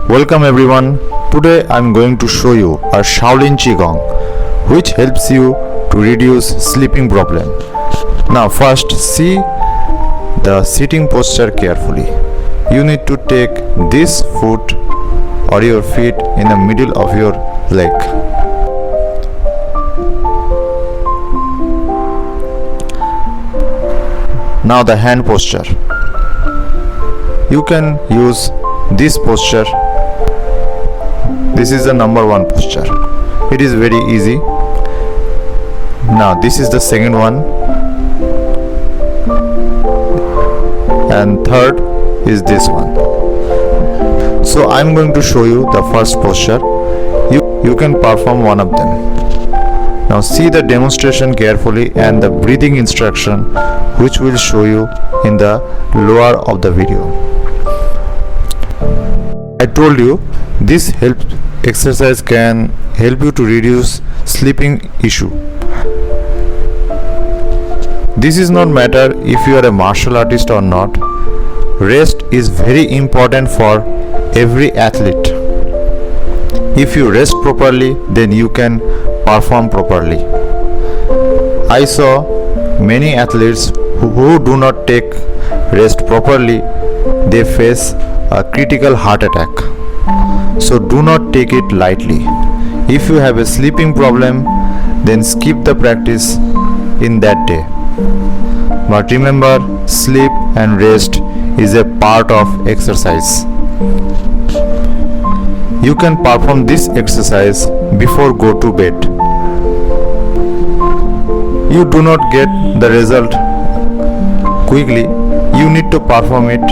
Welcome everyone. Today I'm going to show you a Shaolin gong which helps you to reduce sleeping problem. Now first see the sitting posture carefully. You need to take this foot or your feet in the middle of your leg. Now the hand posture. You can use this posture. This is the number one posture. It is very easy. Now this is the second one, and third is this one. So I'm going to show you the first posture. You can perform one of them. Now see the demonstration carefully and the breathing instruction which will show you in the lower of the video. I told you this exercise can help you to reduce sleeping issue. This is not matter if you are a martial artist or not. Rest is very important for every athlete. If you rest properly, then you can perform properly. I saw many athletes who do not take rest properly, they face a critical heart attack. So do not take it lightly. If you have a sleeping problem, then skip the practice in that day. But remember, sleep and rest is a part of exercise. You can perform this exercise before go to bed. You do not get the result quickly. You need to perform it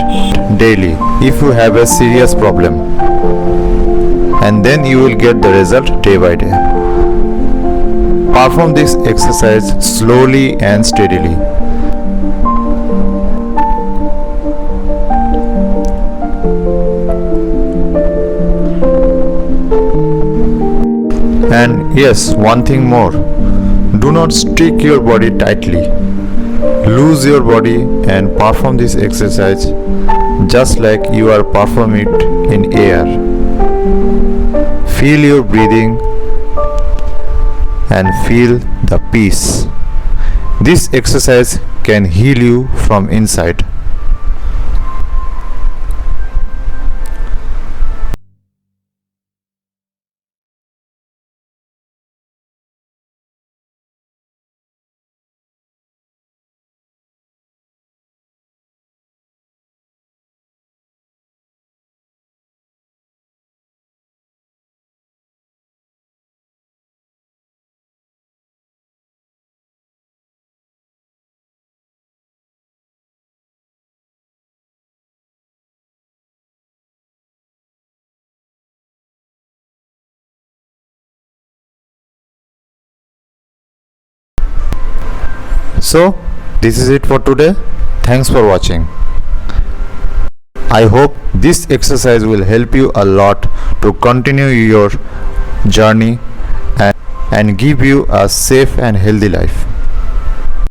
daily if you have a serious problem, and then you will get the result day by day. Perform this exercise slowly and steadily. And yes, one thing more. Do not stick your body tightly. Loose your body and perform this exercise just like you are performing it in air. Feel your breathing and feel the peace. This exercise can heal you from inside. So this is it for today. Thanks for watching. I hope this exercise will help you a lot to continue your journey and give you a safe and healthy life.